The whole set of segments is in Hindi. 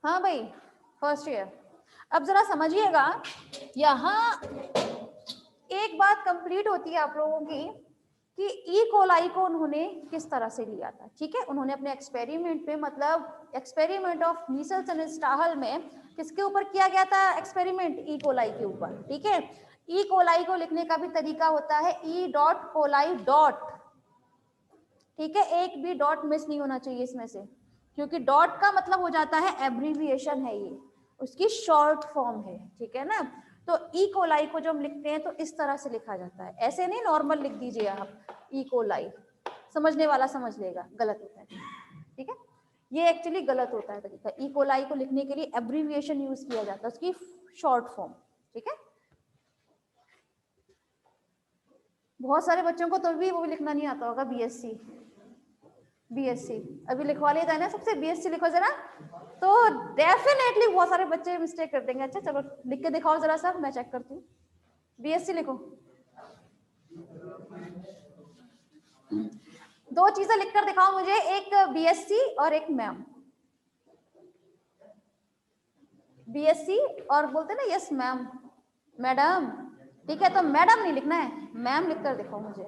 हाँ भाई, फर्स्ट ईयर। अब जरा समझिएगा, यहाँ एक बात कंप्लीट होती है आप लोगों की कि ई कोलाई को उन्होंने किस तरह से लिया था। ठीक है, उन्होंने अपने एक्सपेरिमेंट में, मतलब एक्सपेरिमेंट ऑफ मीसल्स एंड स्टाहल में किसके ऊपर किया गया था एक्सपेरिमेंट? ई कोलाई के ऊपर। ठीक है, ई कोलाई को लिखने का भी तरीका होता है ई डॉट कोलाई डॉट। ठीक है, एक भी डॉट मिस नहीं होना चाहिए इसमें से, क्योंकि डॉट का मतलब हो जाता है एब्रीविएशन है, ये उसकी शॉर्ट फॉर्म है। ठीक है ना, तो ई कोलाई को जब हम लिखते हैं तो इस तरह से लिखा जाता है, ऐसे नहीं नॉर्मल लिख दीजिए आप ई कोलाई, समझने वाला समझ लेगा, गलत होता है। ठीक है, ये एक्चुअली गलत होता है तरीका। ई कोलाई को लिखने के लिए एब्रीविएशन यूज किया जाता है, उसकी शॉर्ट फॉर्म। ठीक है, बहुत सारे बच्चों को तो भी वो लिखना नहीं आता होगा, बीएससी बीएससी अभी लिखवा लेता है ना सबसे, बीएससी लिखो जरा, तो डेफिनेटली बहुत सारे बच्चे मिस्टेक कर देंगे। अच्छा चलो लिख के दिखाओ जरा सा, मैं चेक करती हूँ। बीएससी लिखो, दो चीजें लिखकर दिखाओ मुझे, एक बीएससी और एक मैम। बीएससी और बोलते ना यस मैम, मैडम। ठीक है, तो मैडम नहीं लिखना है, मैम लिखकर दिखाओ मुझे,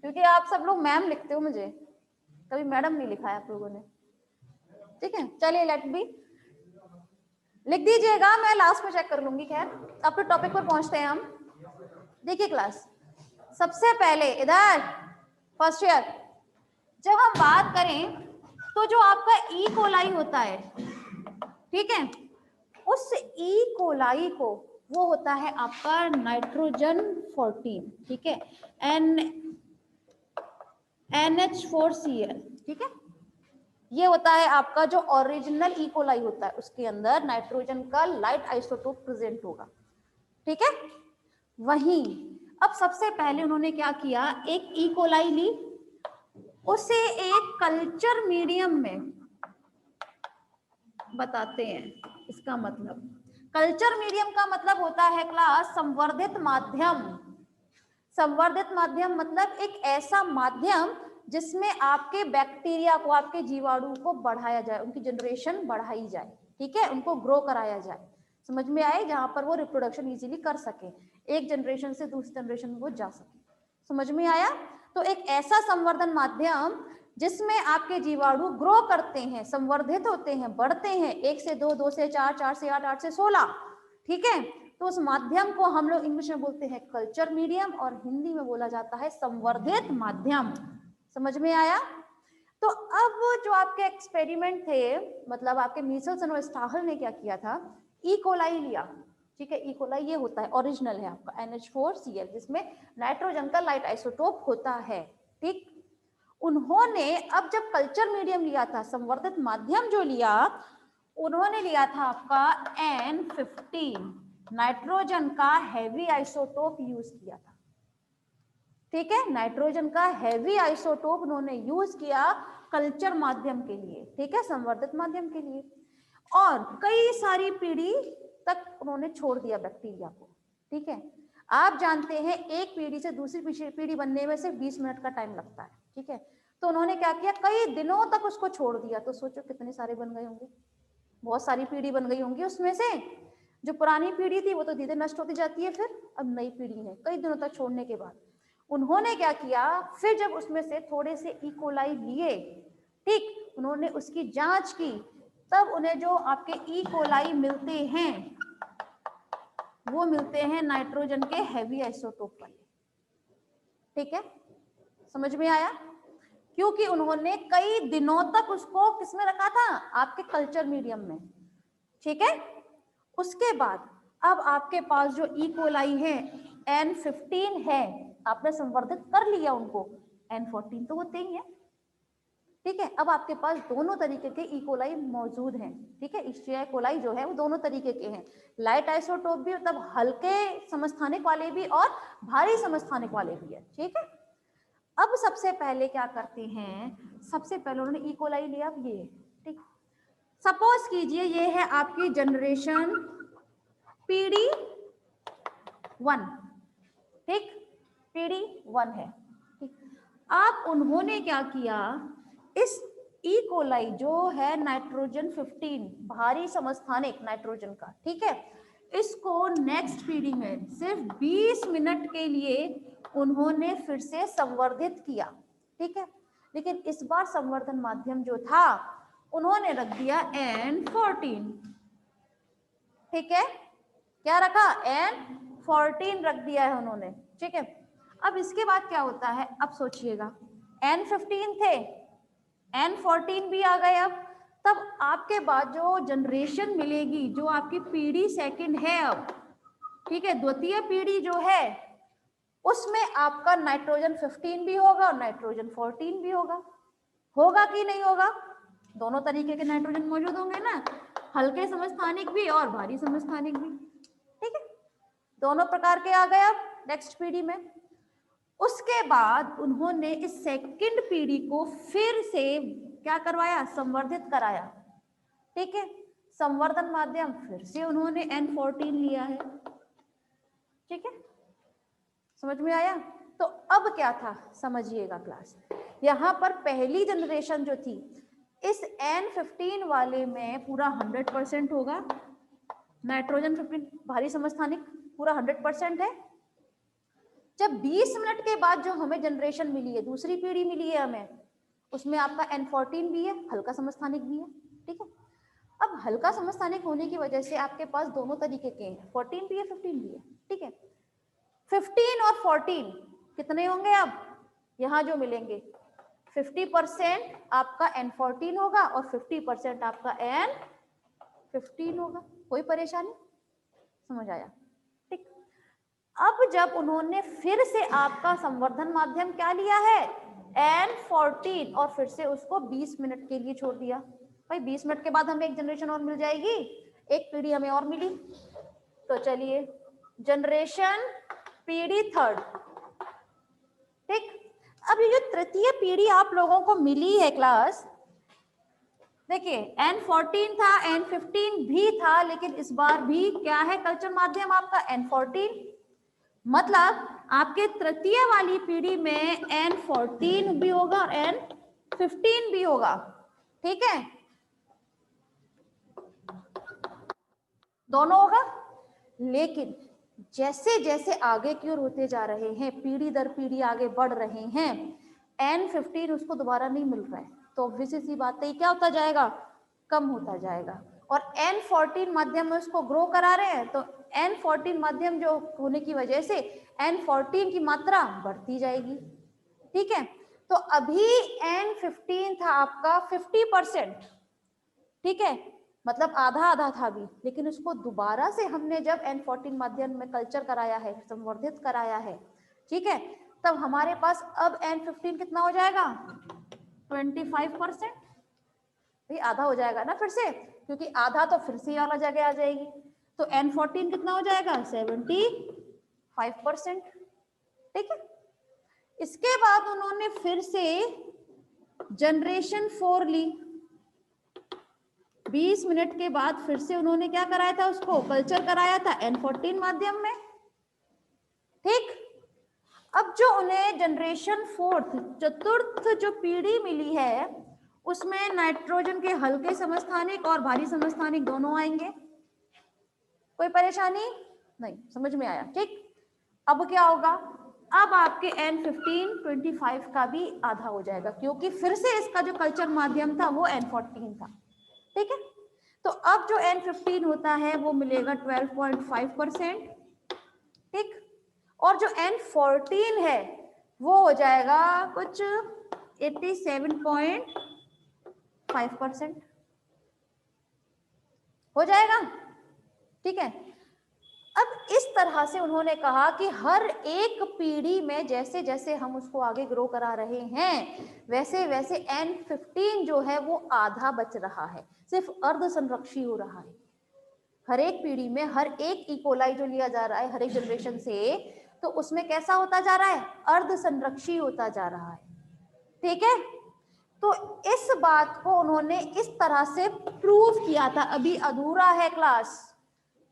क्योंकि आप सब लोग मैम लिखते हो मुझे, कभी मैडम नहीं लिखा है आप लोगों ने। ठीक है, चलिए लेट बी, लिख दीजिएगा, मैं लास्ट में चेक कर लूंगी। खैर अब तो टॉपिक पर पहुंचते हैं हम। देखिए क्लास, सबसे पहले इधर फर्स्ट ईयर, जब हम बात करें तो जो आपका ई कोलाई होता है, ठीक है, उस ई कोलाई को, वो होता है आपका नाइट्रोजन 14। ठीक है, NH4Cl। ठीक है, ये होता है आपका जो ओरिजिनल ई कोलाई होता है, उसके अंदर नाइट्रोजन का लाइट आइसोटोप प्रेजेंट होगा। ठीक है, वहीं अब सबसे पहले उन्होंने क्या किया, एक ई कोलाई ली, उसे एक कल्चर मीडियम में, बताते हैं इसका मतलब, कल्चर मीडियम का मतलब होता है क्लास संवर्धित माध्यम। संवर्धित माध्यम मतलब एक ऐसा माध्यम जिसमें आपके बैक्टीरिया को, आपके जीवाणु को बढ़ाया जाए, उनकी जनरेशन बढ़ाई जाए। ठीक है, उनको ग्रो कराया जाए, समझ में आए, जहां पर वो रिप्रोडक्शन इजीली कर सके, एक जनरेशन से दूसरी जनरेशन में वो जा सके। समझ में आया? तो एक ऐसा संवर्धन माध्यम जिसमें आपके जीवाणु ग्रो करते हैं, संवर्धित होते हैं, बढ़ते हैं, 1 से 2, 2 से 4, 4 से 8, 8 से 16। ठीक है, तो उस माध्यम को हम लोग इंग्लिश में बोलते हैं कल्चर मीडियम, और हिंदी में बोला जाता है संवर्धित माध्यम। समझ में आया? तो अब जो आपके एक्सपेरिमेंट थे, मतलब आपके मीसल्स और स्टाहल ने क्या किया था, ई कोलाई लिया। ठीक है, ई कोलाई ये होता है, ओरिजिनल है आपका NH4Cl, जिसमें नाइट्रोजन का लाइट आइसोटोप होता है। ठीक, उन्होंने अब जब कल्चर मीडियम लिया था, संवर्धित माध्यम जो लिया, उन्होंने लिया था आपका N15 नाइट्रोजन का हैवी आइसोटोप यूज किया था। ठीक है, नाइट्रोजन का हैवी आइसोटोप उन्होंने यूज किया कल्चर माध्यम के लिए। ठीक है, संवर्धित माध्यम के लिए, और कई सारी पीढ़ी तक उन्होंने छोड़ दिया बैक्टीरिया को। ठीक है, आप जानते हैं एक पीढ़ी से दूसरी पीढ़ी बनने में सिर्फ 20 मिनट का टाइम लगता है। ठीक है, तो उन्होंने क्या किया, कई दिनों तक उसको छोड़ दिया, तो सोचो कितने सारे बन गए होंगे, बहुत सारी पीढ़ी बन गई होंगी उसमें से। जो पुरानी पीढ़ी थी वो तो धीरे नष्ट होती जाती है, फिर अब नई पीढ़ी है। कई दिनों तक छोड़ने के बाद उन्होंने क्या किया, फिर जब उसमें से थोड़े से ई कोलाई लिए, ठीक, उन्होंने उसकी जांच की, तब उन्हें जो आपके ई कोलाई मिलते हैं, वो मिलते हैं नाइट्रोजन के हैवी आइसोटोप वाले। ठीक है, समझ में आया? क्योंकि उन्होंने कई दिनों तक उसको किसमें रखा था, आपके कल्चर मीडियम में। ठीक है, उसके बाद अब आपके पास जो ई कोलाई है N15 है, आपने संवर्धित कर लिया उनको, N14 तो होते ही है। ठीक है, अब आपके पास दोनों तरीके के ई कोलाई मौजूद हैं। ठीक है, इश्चिया कोलाई जो है वो दोनों तरीके के हैं, लाइट आइसोटोप भी, मतलब हल्के समस्थानिक वाले भी और भारी समस्थानिक वाले भी है। ठीक है, अब सबसे पहले क्या करते हैं, सबसे पहले उन्होंने ई कोलाई लिया, ये ठीक, सपोज कीजिए ये है आपकी जनरेशन पीढ़ी 1। ठीक, पीढ़ी 1 है। ठीक, अब उन्होंने क्या किया, इस ई कोलाई जो है नाइट्रोजन 15 भारी समस्थानिक नाइट्रोजन का, ठीक है, इसको नेक्स्ट पीढ़ी में सिर्फ 20 मिनट के लिए उन्होंने फिर से संवर्धित किया, ठीक है, लेकिन इस बार संवर्धन माध्यम जो था उन्होंने रख दिया N14, ठीक है, क्या रखा, N14 रख दिया है उन्होंने, ठीक है। अब इसके बाद क्या होता है, अब सोचिएगा N15 थे, N14 भी आ गए, अब तब आपके बाद जो जनरेशन मिलेगी, जो आपकी पीढ़ी सेकंड है अब, ठीक है, द्वितीय पीढ़ी जो है उसमें आपका नाइट्रोजन 15 भी होगा और नाइट्रोजन 14 भी होगा, होगा कि नहीं होगा, दोनों तरीके के नाइट्रोजन मौजूद होंगे ना, हल्के समस्थानिक भी और भारी समस्थानिक भी, ठीक है, दोनों प्रकार के आ गए अब नेक्स्ट पीढ़ी में। उसके बाद उन्होंने इस सेकंड पीढ़ी को फिर से क्या करवाया, संवर्धित कराया, ठीक है, संवर्धन माध्यम फिर से उन्होंने N14 लिया है, ठीक है, समझ में आया। तो अब क्या था समझिएगा क्लास, यहाँ पर पहली जनरेशन जो थी इस N15 वाले में पूरा 100% होगा, नाइट्रोजन 15 भारी समस्थानिक पूरा 100% है। जब 20 मिनट के बाद जो हमें जनरेशन मिली है, दूसरी पीढ़ी मिली है हमें, उसमें आपका N14 भी है, हल्का समस्थानिक भी है, ठीक है। अब हल्का समस्थानिक होने की वजह से आपके पास दोनों तरीके के हैं, 14 भी है 15 भी है, ठीक है। 15 और 14 कितने होंगे, अब यहाँ जो मिलेंगे 50% आपका N14 होगा और 50% आपका N15 होगा, कोई परेशानी, समझ आया, ठीक। अब जब उन्होंने फिर से आपका संवर्धन माध्यम क्या लिया है, N14, और फिर से उसको 20 मिनट के लिए छोड़ दिया, भाई 20 मिनट के बाद हमें एक जनरेशन और मिल जाएगी, एक पीढ़ी हमें और मिली, तो चलिए जनरेशन पीढ़ी थर्ड, ठीक। अब ये जो तृतीय पीढ़ी आप लोगों को मिली है क्लास, देखिए N14 था, N15 भी था, लेकिन इस बार भी क्या है कल्चर माध्यम आपका N14, मतलब आपके तृतीय वाली पीढ़ी में N14 भी होगा और N15 भी होगा, ठीक है, दोनों होगा। लेकिन जैसे जैसे आगे की ओर होते जा रहे हैं, पीढ़ी दर पीढ़ी आगे बढ़ रहे हैं, N15 उसको दोबारा नहीं मिल रहा है, तो ऑब्वियस सी बात है क्या होता जाएगा, कम होता जाएगा, और N14 माध्यम में उसको ग्रो करा रहे हैं, तो N14 माध्यम जो होने की वजह से N14 की मात्रा बढ़ती जाएगी, ठीक है। तो अभी N15 था आपका 50%, ठीक है, मतलब आधा आधा था अभी, लेकिन उसको दोबारा से हमने जब N14 माध्यम में कल्चर कराया है, संवर्धित कराया है, ठीक है, तब हमारे पास अब N15 कितना हो जाएगा, 25%, भाई आधा हो जाएगा ना फिर से, क्योंकि आधा तो फिर से वाला जगह आ जाएगी, तो N14 कितना हो जाएगा, 75%, ठीक है। इसके बाद उन्होंने फिर से जनरेशन 4 ली, 20 मिनट के बाद फिर से उन्होंने क्या कराया था, उसको कल्चर कराया था N14 माध्यम में, ठीक। अब जो उन्हें जनरेशन 4 चतुर्थ जो पीढ़ी मिली है, उसमें नाइट्रोजन के हल्के समस्थानिक और भारी समस्थानिक दोनों आएंगे, कोई परेशानी नहीं, समझ में आया, ठीक। अब क्या होगा, अब आपके N15 25 का भी आधा हो जाएगा, क्योंकि फिर से इसका जो कल्चर माध्यम था वो N14 था, ठीक है। तो अब जो N15 होता है वो मिलेगा 12.5%, ठीक, और जो N14 है वो हो जाएगा कुछ 87.5% हो जाएगा, ठीक है। अब इस तरह से उन्होंने कहा कि हर एक पीढ़ी में जैसे जैसे हम उसको आगे ग्रो करा रहे हैं, वैसे वैसे N15 जो है वो आधा बच रहा है, सिर्फ अर्ध संरक्षी हो रहा है। हर एक पीढ़ी में हर एक इकोलाई जो लिया जा रहा है हर एक जनरेशन से, तो उसमें कैसा होता जा रहा है, अर्ध संरक्षी होता जा रहा है, ठीक है। तो इस बात को उन्होंने इस तरह से प्रूव किया था, अभी अधूरा है क्लास,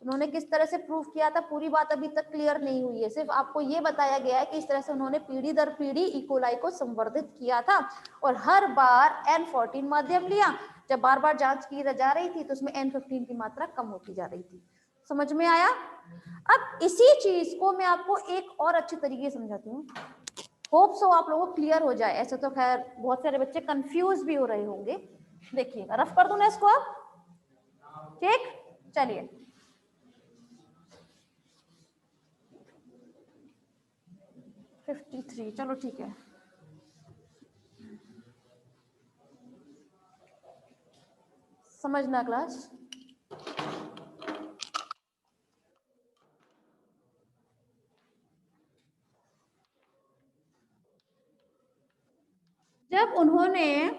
उन्होंने किस तरह से प्रूव किया था, पूरी बात अभी तक क्लियर नहीं हुई है, सिर्फ आपको ये बताया गया है कि इस तरह से उन्होंने पीढ़ी दर पीढ़ी इकोलाई को संवर्धित किया था और हर बार N14 माध्यम लिया। जब बार बार जांच की जा रही थी तो उसमें N15 की मात्रा कम होती जा रही थी। समझ में आया? अब इसी चीज को मैं आपको एक और अच्छे तरीके से समझाती हूँ, होप सो आप लोगों को क्लियर हो जाए। ऐसे तो खैर बहुत सारे बच्चे कंफ्यूज भी हो रहे होंगे। देखिएगा, रफ कर दूं ना इसको अब, ठीक? चलिए, (53) चलो ठीक है। समझना क्लास। जब उन्होंने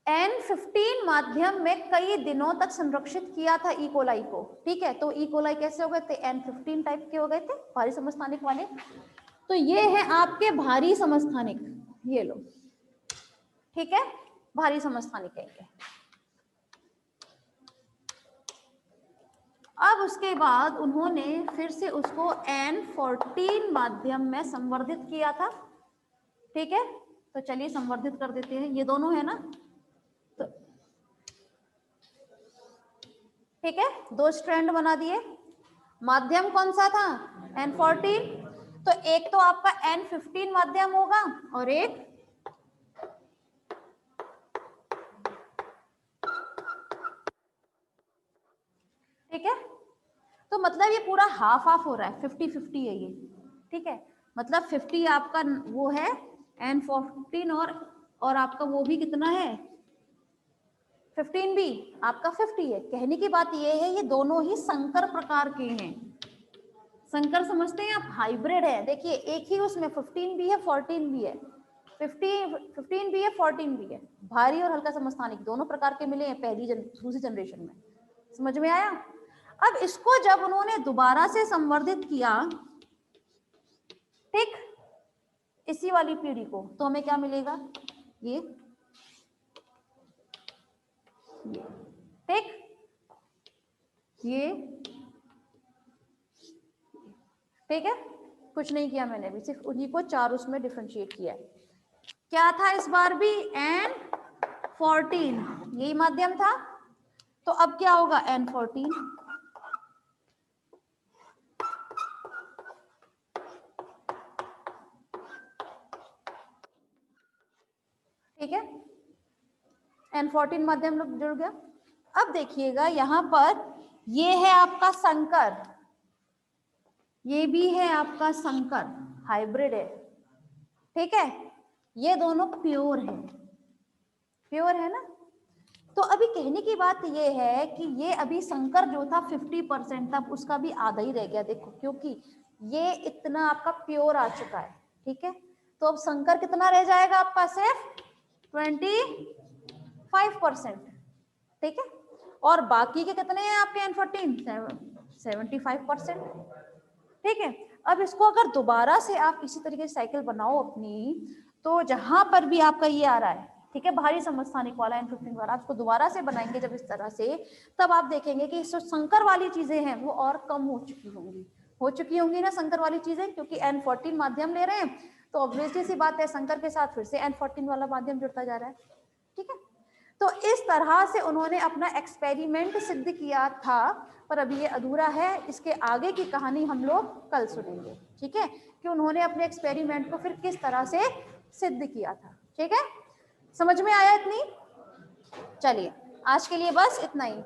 N15 माध्यम में कई दिनों तक संरक्षित किया था ई कोलाई को, ठीक है, तो ई कोलाई कैसे हो गए थे? N15 टाइप के हो गए थे, भारी समस्थानिक वाले। तो ये है आपके भारी समस्थानिक, ये लो, ठीक है, भारी समस्थानिक है ये। अब उसके बाद उन्होंने फिर से उसको N14 माध्यम में संवर्धित किया था, ठीक है। तो चलिए संवर्धित कर देते हैं, ये दोनों है ना, तो ठीक है, 2 स्ट्रैंड बना दिए। माध्यम कौन सा था? N14। तो एक तो आपका N15 माध्यम होगा और एक ठीक है। तो मतलब ये पूरा हाफ हाफ हो रहा है, 50-50 है ये, ठीक है। मतलब 50 आपका वो है N14 और आपका वो भी कितना है 15 भी आपका 50 है। कहने की बात ये है ये दोनों ही संकर प्रकार के हैं। संकर समझते हैं आप? हाइब्रिड है। देखिए एक ही उसमें 15 भी है 14 भी है, 15 भी है 14 भी है, भारी और हल्का समस्थानिक दोनों प्रकार के मिले हैं दूसरी जनरेशन में। समझ में आया? अब इसको जब उन्होंने दोबारा से संवर्धित किया, ठीक, इसी वाली पीढ़ी को, तो हमें क्या मिलेगा? ये ठीक, ये ठीक है, कुछ नहीं किया मैंने भी, सिर्फ उन्हीं को 4 उसमें डिफरेंशिएट किया है। क्या था इस बार भी? N14 यही माध्यम था। तो अब क्या होगा? N14 ठीक है, N14 माध्यम लोग जुड़ गया। अब देखिएगा यहां पर ये है आपका संकर, ये भी है आपका संकर, हाइब्रिड है, ठीक है। ये दोनों प्योर है, प्योर है ना। तो अभी कहने की बात ये है कि ये अभी संकर जो था 50% था, उसका भी आधा ही रह गया, देखो, क्योंकि ये इतना आपका प्योर आ चुका है, ठीक है। तो अब संकर कितना रह जाएगा आपका? सिर्फ 25%, ठीक है। और बाकी के कितने हैं आपके N14? 75%, ठीक है। अब इसको अगर दोबारा से आप इसी तरीके से साइकिल बनाओ अपनी, तो जहां पर भी आपका ये आ रहा है, ठीक है, भारी समस्थानिक वाला N15 वाला, आपको दोबारा से बनाएंगे जब इस तरह से, तब आप देखेंगे कि जो संकर वाली चीजें हैं वो और कम हो चुकी होंगी ना संकर वाली चीजें, क्योंकि N14 माध्यम ले रहे हैं, तो ऑब्वियसली सी बात है संकर के साथ फिर से N14 वाला माध्यम जुड़ता जा रहा है, ठीक है। तो इस तरह से उन्होंने अपना एक्सपेरिमेंट सिद्ध किया था, पर अभी ये अधूरा है, इसके आगे की कहानी हम लोग कल सुनेंगे, ठीक है, कि उन्होंने अपने एक्सपेरिमेंट को फिर किस तरह से सिद्ध किया था, ठीक है। समझ में आया इतनी? चलिए आज के लिए बस इतना ही।